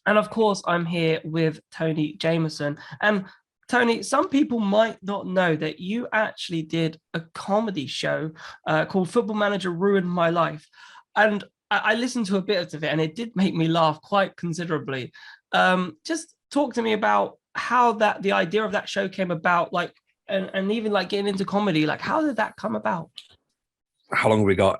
And of course, I'm here with Tony Jameson. And Tony, some people might not know that you actually did a comedy show called Football Manager Ruined My Life. And I listened to a bit of it and it did make me laugh quite considerably. Just talk to me about how the idea of that show came about, like, and even like getting into comedy, like how did that come about? How long have we got?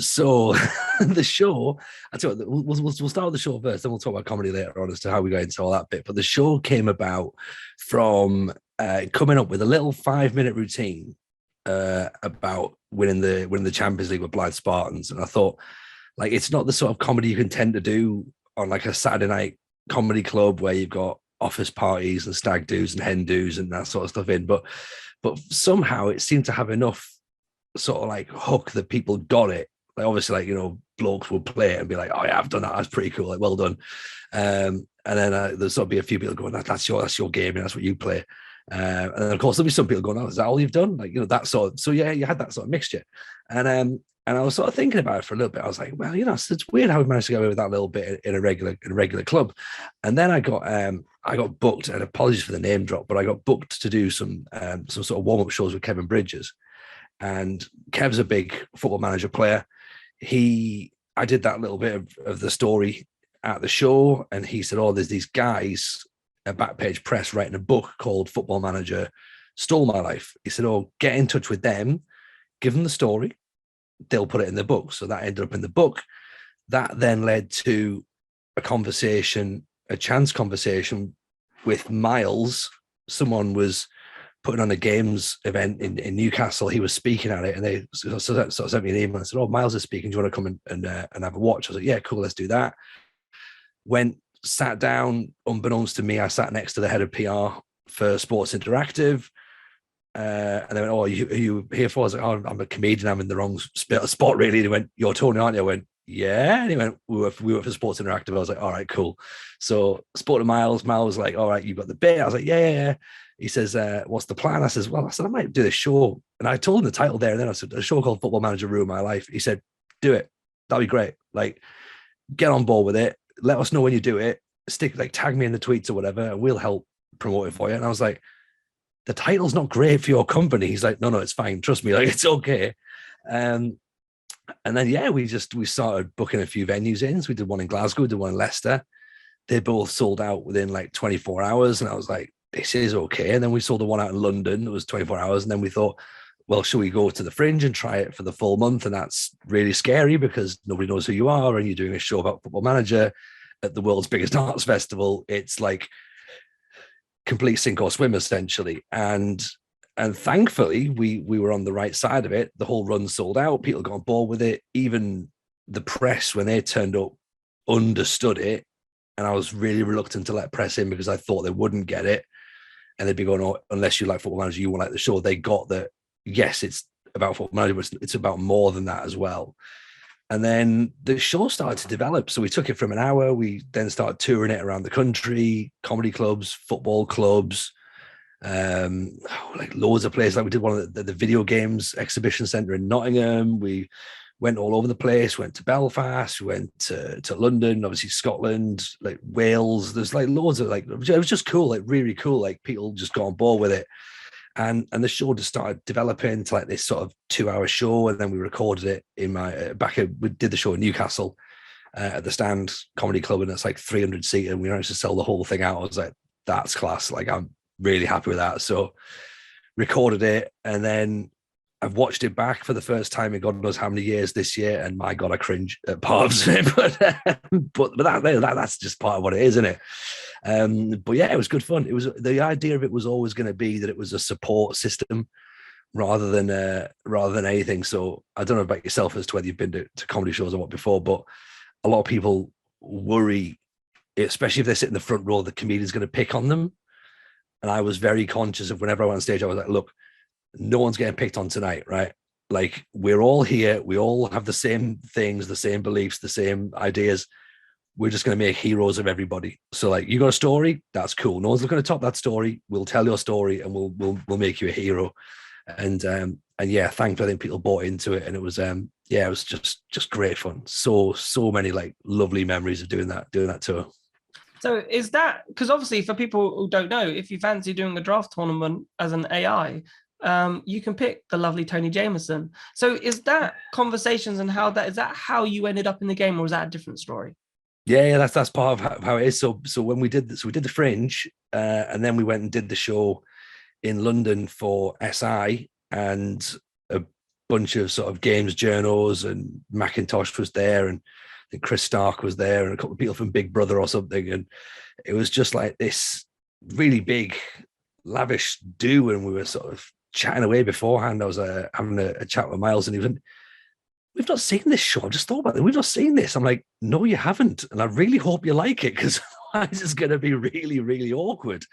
So the show, I tell you what, we'll start with the show first, then we'll talk about comedy later on as to how we go into all that bit. But the show came about from coming up with a little 5-minute routine about winning the Champions League with Blind Spartans, and I thought, like, it's not the sort of comedy you can tend to do on like a Saturday night comedy club where you've got office parties and stag do's and hen do's and that sort of stuff in, but somehow it seemed to have enough sort of like hook that people got it. Like, obviously, like, blokes would play it and be like, oh yeah, I've done that, that's pretty cool, like, well done. And then there's sort of be a few people going, that's your game and that's what you play. And then of course there'll be some people going, oh, is that all you've done? Like, that sort of, so yeah, you had that sort of mixture. And I was sort of thinking about it for a little bit. I was like, well, it's weird how we managed to go away with that little bit in a regular club. And then I got booked, and apologies for the name drop, but I got booked to do some sort of warm-up shows with Kevin Bridges. And Kev's a big Football Manager player. I did that little bit of the story at the show, and he said, oh, there's these guys at Backpage Press writing a book called Football Manager Stole My Life. He said, oh, get in touch with them, give them the story, they'll put it in the book. So that ended up in the book. That then led to a chance conversation with Miles. Someone was putting on a games event in Newcastle. He was speaking at it, and they sort of sent me an email and said, oh, Miles is speaking, do you want to come and have a watch? I was like, yeah, cool, let's do that. Sat down, unbeknownst to me, I sat next to the head of PR for Sports Interactive. And they went, oh, are you here for? I was like, oh, I'm a comedian, I'm in the wrong spot, really. And he went, you're Tony, aren't you? I went, yeah. And he went, we were for Sports Interactive. I was like, all right, cool. So spoke to Miles. Miles was like, all right, you've got the bit. I was like, yeah. He says, what's the plan? I said, I might do this show. And I told him the title there. And then I said, a show called Football Manager Ruined My Life. He said, do it. That'd be great. Like, get on board with it. Let us know when you do it. Tag me in the tweets or whatever, and we'll help promote it for you. And I was like, the title's not great for your company. He's like, no, it's fine. Trust me. Like, it's okay. And then, yeah, we started booking a few venues in. So we did one in Glasgow, did one in Leicester. They both sold out within like 24 hours. And I was like, this is okay. And then we sold the one out in London. It was 24 hours. And then we thought, well, should we go to the Fringe and try it for the full month? And that's really scary because nobody knows who you are. And you're doing a show about Football Manager at the world's biggest arts festival. It's like complete sink or swim, essentially. And thankfully we were on the right side of it. The whole run sold out. People got on board with it. Even the press, when they turned up, understood it. And I was really reluctant to let press in because I thought they wouldn't get it. And they'd be going, oh, unless you like Football Manager, you won't like the show. They got that, yes, it's about Football Manager, but it's about more than that as well. And then the show started to develop. So we took it from an hour. We then started touring it around the country, comedy clubs, football clubs, like loads of places. Like we did one of the video games exhibition centre in Nottingham. We went all over the place, went to Belfast, we went to London, obviously Scotland, like Wales. There's like loads of, like, it was just cool, like really cool. Like people just got on board with it. And the show just started developing to like this sort of 2-hour show. And then we recorded it in we did the show in Newcastle at the Stand Comedy Club, and it's like 300 seat, and we managed to sell the whole thing out. I was like, that's class. Like, I'm really happy with that. So recorded it, and then I've watched it back for the first time in God knows how many years this year, and my God, I cringe at parts of it. But that's just part of what it is, isn't it? But yeah, it was good fun. It was, the idea of it was always going to be that it was a support system rather than anything. So I don't know about yourself as to whether you've been to comedy shows or what before, but a lot of people worry, especially if they sit in the front row, the comedian's going to pick on them. And I was very conscious of, whenever I went on stage, I was like, look, no one's getting picked on tonight, right? Like, we're all here. We all have the same things, the same beliefs, the same ideas. We're just going to make heroes of everybody. So, like, you got a story, that's cool. No one's looking to top that story. We'll tell your story, and we'll make you a hero. And yeah, thankfully, I think people bought into it, and it was it was just great fun. So many like lovely memories of doing that tour. So is that because obviously for people who don't know, if you fancy doing a draft tournament as an AI, you can pick the lovely Tony Jameson. So is that conversations and how that is that how you ended up in the game, or is that a different story? Yeah, that's part of how it is. So when we did this, we did the Fringe, and then we went and did the show in London for SI, and a bunch of sort of games journals, and Macintosh was there, and I think Chris Stark was there, and a couple of people from Big Brother or something, and it was just like this really big, lavish do, and we were sort of chatting away beforehand. I was having a chat with Miles, and he was, we've not seen this show. I just thought about it. We've not seen this. I'm like, no, you haven't. And I really hope you like it, because otherwise it's going to be really, really awkward.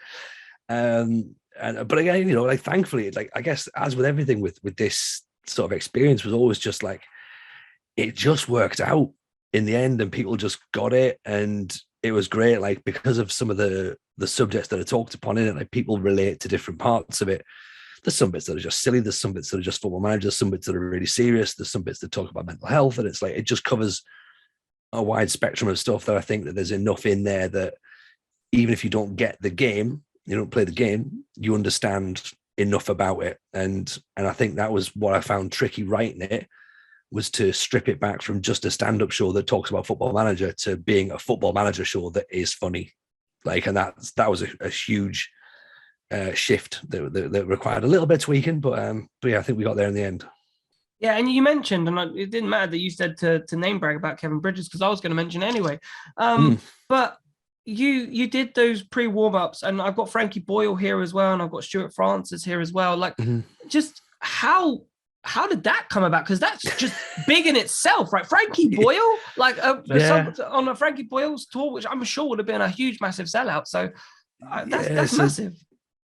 But again, like thankfully, like I guess as with everything with this sort of experience was always just like, it just worked out in the end, and people just got it. And it was great, like because of some of the subjects that are talked upon in it, like people relate to different parts of it. There's some bits that are just silly. There's some bits that are just football managers. Some bits that are really serious. There's some bits that talk about mental health. And it's like, it just covers a wide spectrum of stuff that I think that there's enough in there that even if you don't get the game, you don't play the game, you understand enough about it. And I think that was what I found tricky writing it, was to strip it back from just a stand-up show that talks about Football Manager to being a Football Manager show that is funny. Like, and that was a huge shift that required a little bit of tweaking, but yeah, I think we got there in the end. Yeah, and you mentioned, and it didn't matter that you said to name brag about Kevin Bridges, because I was going to mention anyway. But you did those pre-warm-ups, and I've got Frankie Boyle here as well, and I've got Stuart Francis here as well. Like, just how did that come about? Because that's just big in itself, right? Frankie Boyle, like on a Frankie Boyle's tour, which I'm sure would have been a huge, massive sellout. So that's massive.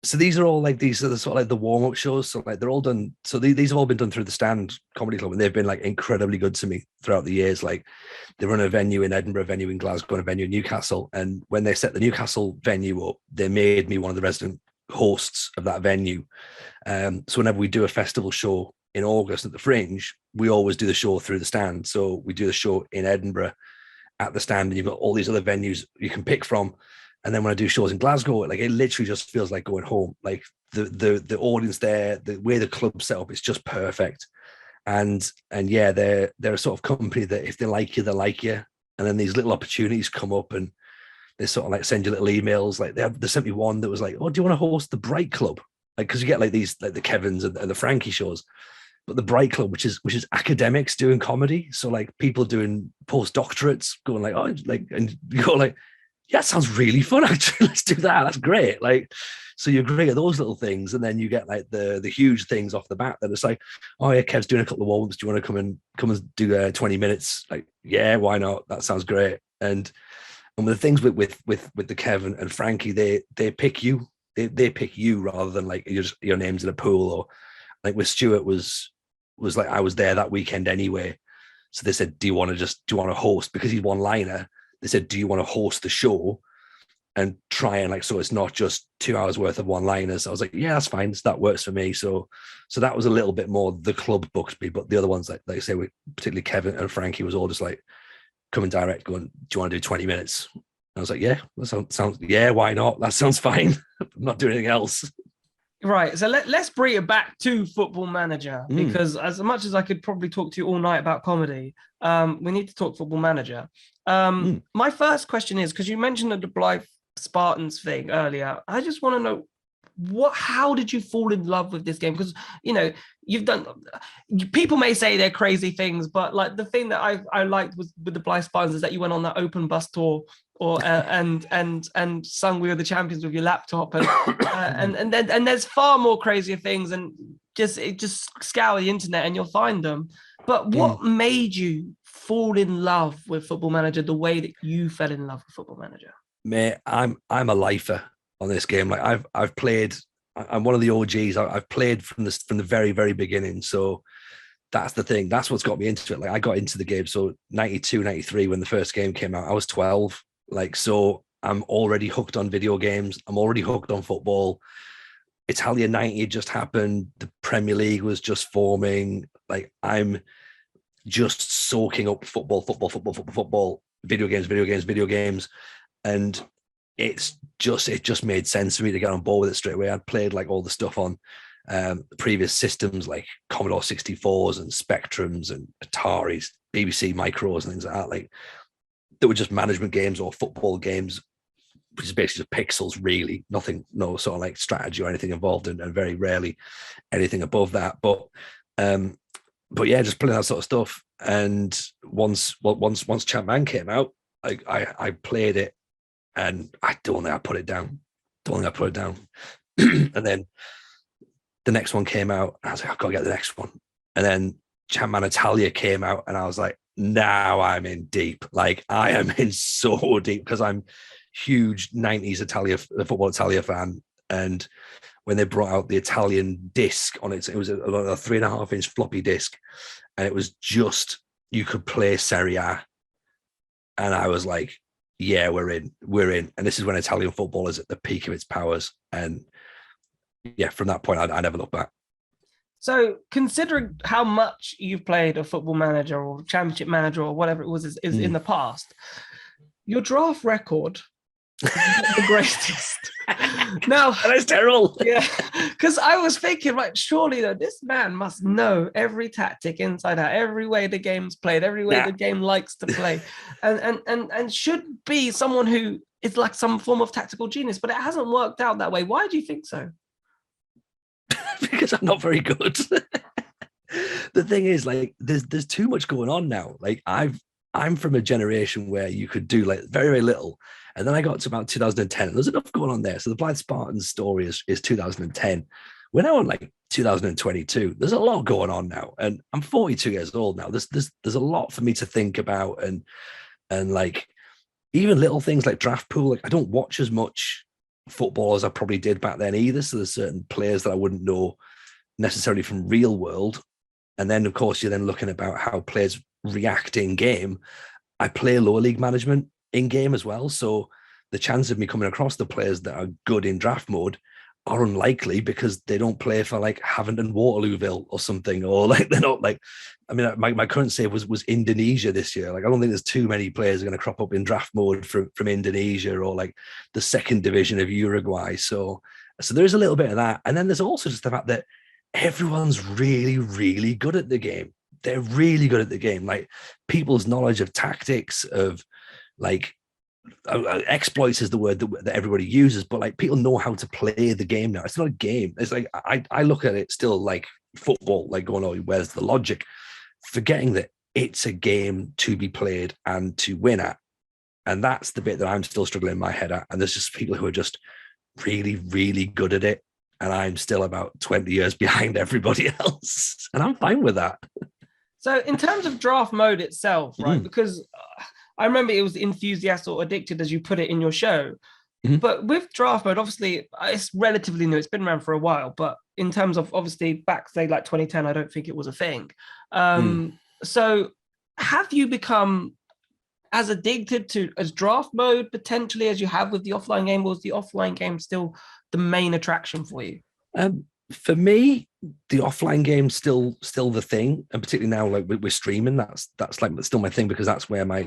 So these are all like, these are the sort of like the warm-up shows. So like they're all done. So these have all been done through the Stand Comedy Club, and they've been like incredibly good to me throughout the years. Like they run a venue in Edinburgh, a venue in Glasgow, and a venue in Newcastle. And when they set the Newcastle venue up, they made me one of the resident hosts of that venue. So whenever we do a festival show in August at the Fringe, we always do the show through the Stand. So we do the show in Edinburgh at the Stand, and you've got all these other venues you can pick from. And then when I do shows in Glasgow, like it literally just feels like going home. Like the audience there, the way the club's set up, it's just perfect. And yeah, they're a sort of company that if they like you, they like you. And then these little opportunities come up, and they sort of like send you little emails. Like they sent me one that was like, "Oh, do you want to host the Bright Club?" Like, because you get like these, like the Kevins and the Frankie shows, but the Bright Club, which is academics doing comedy. So like people doing postdoctorates, going like, oh, like, and you go like, yeah, that sounds really fun, actually. Let's do that. That's great. Like, so you agree at those little things, and then you get like the huge things off the bat that it's like, oh yeah, Kev's doing a couple of warm-ups. Do you want to come and do 20 minutes? Like, yeah, why not? That sounds great. And the things with the Kev and Frankie, they pick you. They pick you rather than like your name's in a pool. Or like with Stuart was like, I was there that weekend anyway. So they said, do you want to host? Because he's one-liner. They said, do you want to host the show and try and like, so it's not just 2 hours worth of one-liners. I was like, yeah, that's fine. That works for me. So that was a little bit more the club booked me, but the other ones, like I say, particularly Kevin and Frankie, was all just like coming direct going, do you want to do 20 minutes? I was like, yeah, that sounds, yeah, why not? That sounds fine. I'm not doing anything else. Right. So let's bring it back to Football Manager, because as much as I could probably talk to you all night about comedy, we need to talk Football Manager. My first question is, because you mentioned the Blythe Spartans thing earlier, I just want to know how did you fall in love with this game? Because you've done, people may say they're crazy things, but like the thing that I liked was with the Blythe Spartans is that you went on that open bus tour, or and sung "We Are the Champions" with your laptop, and there's far more crazier things, and just scour the internet and you'll find them. But what made you fall in love with Football Manager the way that you fell in love with Football Manager? Mate, I'm a lifer on this game. Like I've played. I'm one of the OGs. I've played from the very, very beginning. So that's the thing. That's what's got me into it. Like I got into the game. So 92, 93, when the first game came out, I was 12. Like, so I'm already hooked on video games. I'm already hooked on football. Italia 90 just happened. The Premier League was just forming. Like I'm just soaking up football, video games. And it just made sense for me to get on board with it straight away. I'd played like all the stuff on previous systems like Commodore 64s and Spectrums and Ataris, BBC Micros and things like that. Like that were just management games or football games, which is basically just pixels, really. Nothing, no sort of like strategy or anything involved, and very rarely anything above that. But yeah, just playing that sort of stuff. And once Champ Man came out, I played it, and I don't think I put it down. And then the next one came out, and I was like, I've got to get the next one. And then Champ Man Italia came out, and I was like, now I'm in deep. Like I am in so deep because I'm huge 90s football Italia fan. And when they brought out the Italian disc on it was a 3.5-inch floppy disc, and it was just, you could play Serie A. And I was like, yeah, we're in. And this is when Italian football is at the peak of its powers. And yeah, from that point, I never looked back. So considering how much you've played a Football Manager or Championship Manager or whatever it was is in the past, your draft record is not the greatest. Now, that's terrible. Yeah, because I was thinking, right, surely though, this man must know every tactic inside out, every way the game's played, every way the game likes to play, and should be someone who is like some form of tactical genius, but it hasn't worked out that way. Why do you think so? Because I'm not very good. The thing is, like, there's too much going on now. Like, I'm from a generation where you could do like very, very little. And then I got to about 2010, and there's enough going on there. So the Blythe Spartans story is 2010. We're now on like 2022. There's a lot going on now, and I'm 42 years old now. There's a lot for me to think about, and like even little things like draft pool. Like I don't watch as much football as I probably did back then either. So there's certain players that I wouldn't know necessarily from real world. And then of course you're then looking about how players react in game. I play lower league management in game as well. So the chance of me coming across the players that are good in draft mode are unlikely because they don't play for like Havant Waterlooville or something, or like they're not like, I mean, my current save was Indonesia this year. Like I don't think there's too many players are going to crop up in draft mode from Indonesia or like the second division of Uruguay. So there's a little bit of that. And then there's also just the fact that everyone's really, really good at the game. They're really good at the game. Like people's knowledge of tactics, of like exploits is the word that everybody uses, but like people know how to play the game now. It's not a game. It's like I look at it still like football, like going, oh, where's the logic? Forgetting that it's a game to be played and to win at. And that's the bit that I'm still struggling in my head at. And there's just people who are just really, really good at it. And I'm still about 20 years behind everybody else. And I'm fine with that. So in terms of draft mode itself, right? Because I remember it was enthusiast or addicted, as you put it in your show. But with draft mode, obviously, it's relatively new. It's been around for a while. But in terms of obviously back, say, like 2010, I don't think it was a thing. So have you become as addicted to as draft mode potentially as you have with the offline game? Was the offline game still the main attraction for you? For me, the offline game's still the thing, and particularly now, like we're streaming, that's like still my thing, because that's where my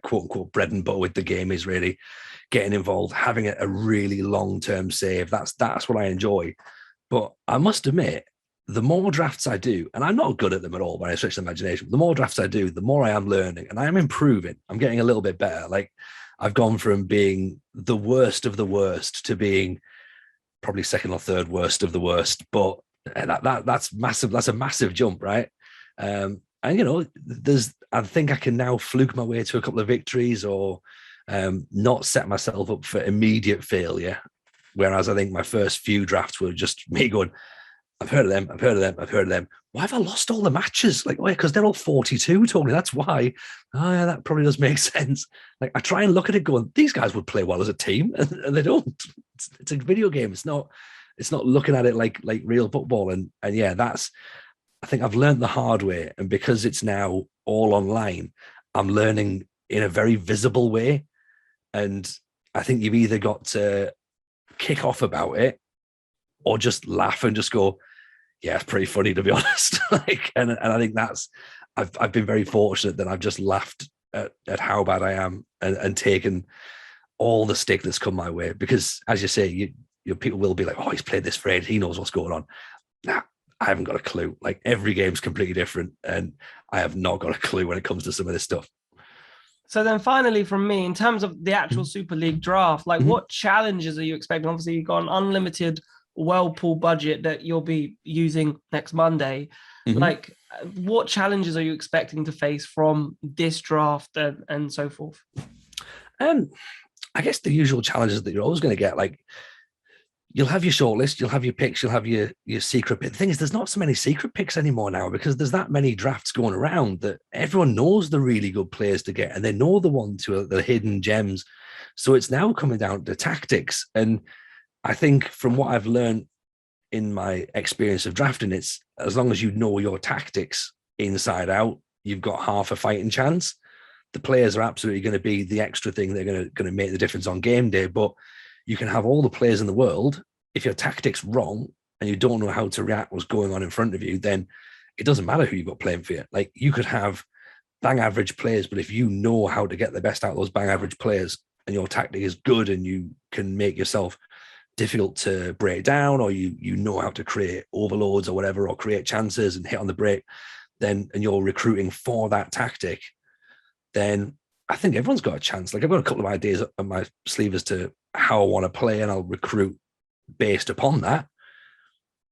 quote unquote bread and butter with the game is, really getting involved, having a really long-term save. That's what I enjoy. But I must admit, the more drafts I do, and I'm not good at them at all when I stretch the imagination, the more drafts I do, the more I am learning, and I am improving. I'm getting a little bit better. Like I've gone from being the worst of the worst to being probably second or third worst of the worst, but that's massive. That's a massive jump, right? And you know, I think I can now fluke my way to a couple of victories, or not set myself up for immediate failure. Whereas I think my first few drafts were just me going, I've heard of them. Why have I lost all the matches? Like, why? Because they're all 42, Tony. That's why. Oh, yeah, that probably does make sense. Like, I try and look at it going, these guys would play well as a team, and they don't. It's a video game. It's not looking at it like real football. And yeah, I think I've learned the hard way. And because it's now all online, I'm learning in a very visible way. And I think you've either got to kick off about it or just laugh and just go, yeah, it's pretty funny, to be honest. And I think I've been very fortunate that I've just laughed at how bad I am and taken all the stick that's come my way. Because as you say, you people will be like, oh, he's played this for ages, he knows what's going on. Nah, I haven't got a clue. Like every game's completely different, and I have not got a clue when it comes to some of this stuff. So then finally from me, in terms of the actual Super League draft, like Mhm. what challenges are you expecting? Obviously, you've got an unlimited Whirlpool budget that you'll be using next Monday. Mhm. Like what challenges are you expecting to face from this draft and so forth? Um, I guess the usual challenges that you're always going to get, like you'll have your shortlist, you'll have your picks, you'll have your secret pick. The thing is, there's not so many secret picks anymore now because there's that many drafts going around that everyone knows the really good players to get, and they know the ones who are the hidden gems. So it's now coming down to tactics. And I think from what I've learned in my experience of drafting, it's as long as you know your tactics inside out, you've got half a fighting chance. The players are absolutely going to be the extra thing. They're going to make the difference on game day, but you can have all the players in the world. If your tactics wrong and you don't know how to react what's going on in front of you, then it doesn't matter who you've got playing for you. Like you could have bang average players, but if you know how to get the best out of those bang average players and your tactic is good and you can make yourself difficult to break down, or you know how to create overloads or whatever, or create chances and hit on the break, then and you're recruiting for that tactic, then I think everyone's got a chance. Like I've got a couple of ideas up my sleeve as to how I want to play, and I'll recruit based upon that.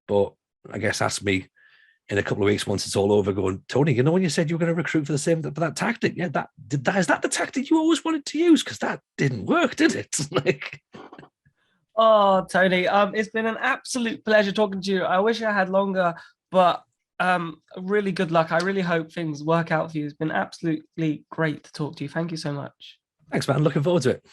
But I guess ask me in a couple of weeks once it's all over, going, Tony, you know when you said you were going to recruit for the same for that tactic? Yeah, that is that the tactic you always wanted to use? Because that didn't work, did it? Like, Oh, Tony, it's been an absolute pleasure talking to you. I wish I had longer, but really good luck. I really hope things work out for you. It's been absolutely great to talk to you. Thank you so much. thanks, man. Looking forward to it.